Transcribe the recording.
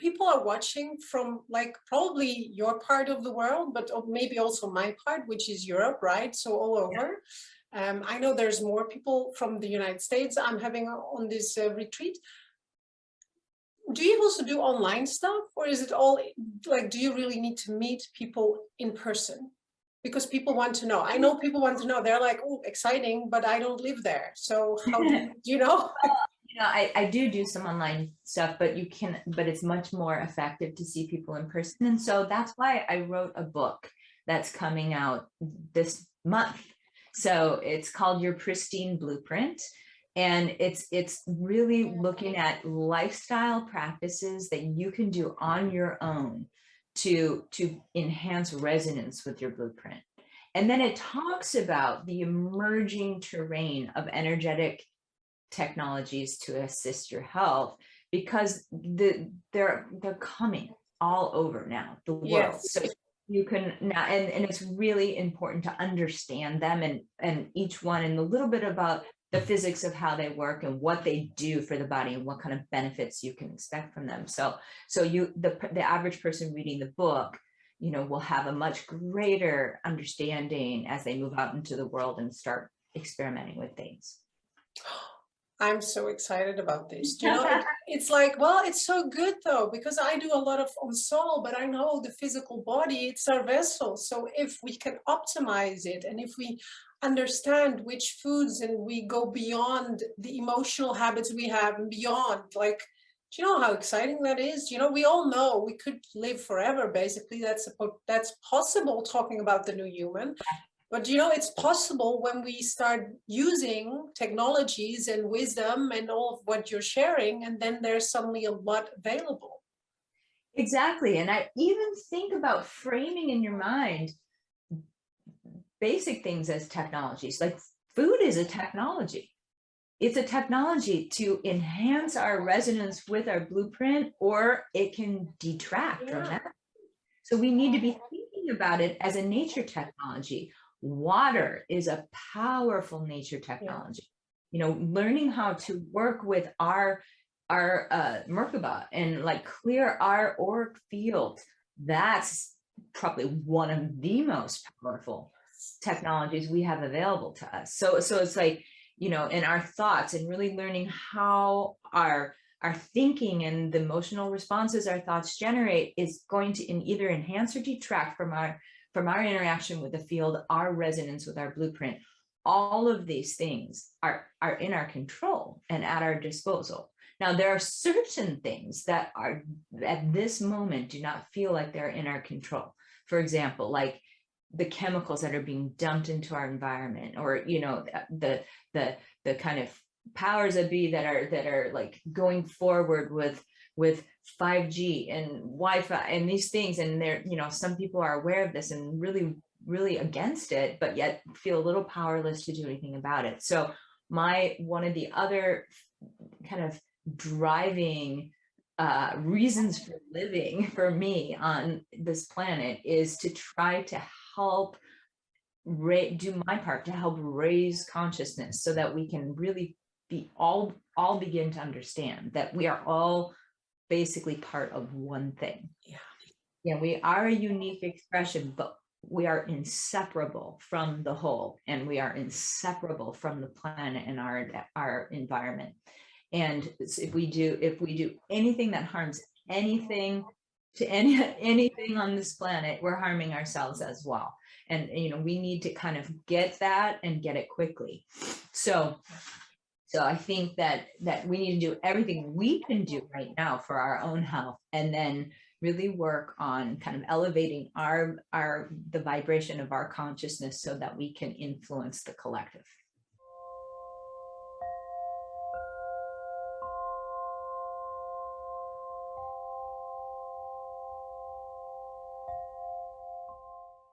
people are watching from like probably your part of the world, but maybe also my part, which is Europe, right? So all over. I know there's more people from the United States I'm having on this retreat. Do you also do online stuff, or is it all like, do you really need to meet people in person? Because people want to know. I know people want to know. They're like, oh, exciting, but I don't live there. So how do you know? I do some online stuff, but it's much more effective to see people in person. And so that's why I wrote a book that's coming out this month. So it's called Your Pristine Blueprint. And it's really looking at lifestyle practices that you can do on your own to enhance resonance with your blueprint. And then it talks about the emerging terrain of energetic technologies to assist your health, because they're coming all over now, the world. Yes. So you can now, and it's really important to understand them and each one, and a little bit about the physics of how they work and what they do for the body and what kind of benefits you can expect from them. So the average person reading the book, will have a much greater understanding as they move out into the world and start experimenting with things. I'm so excited about this. It's like, well, it's so good though, because I do a lot of on soul, but I know the physical body, it's our vessel. So if we can optimize it, and if we understand which foods, and we go beyond the emotional habits we have and beyond, like, do you know how exciting that is? We all know we could live forever, basically. That's possible, talking about the new human. But it's possible when we start using technologies and wisdom and all of what you're sharing, and then there's suddenly a lot available. Exactly. And I even think about framing in your mind basic things as technologies. Like food is a technology. It's a technology to enhance our resonance with our blueprint, or it can detract from that. So we need to be thinking about it as a nature technology. Water is a powerful nature technology. Learning how to work with our Merkaba and like clear our auric field, that's probably one of the most powerful technologies we have available to us. So it's like, in our thoughts, and really learning how our thinking and the emotional responses our thoughts generate is going to either enhance or detract from our interaction with the field, our resonance with our blueprint. All of these things are in our control and at our disposal. Now, there are certain things that are at this moment do not feel like they're in our control. For example, like the chemicals that are being dumped into our environment, or the kind of powers that be that are like going forward with 5G and Wi-Fi and these things, and they're some people are aware of this and really against it, but yet feel a little powerless to do anything about it. So one of the other kind of driving reasons for living for me on this planet is to try to help do my part to help raise consciousness, so that we can really be all begin to understand that we are all basically part of one thing. Yeah, we are a unique expression, but we are inseparable from the whole, and we are inseparable from the planet and our environment. And if we do anything that harms anything to anything on this planet, we're harming ourselves as well. And we need to kind of get that and get it quickly. So I think that we need to do everything we can do right now for our own health, and then really work on kind of elevating the vibration of our consciousness so that we can influence the collective.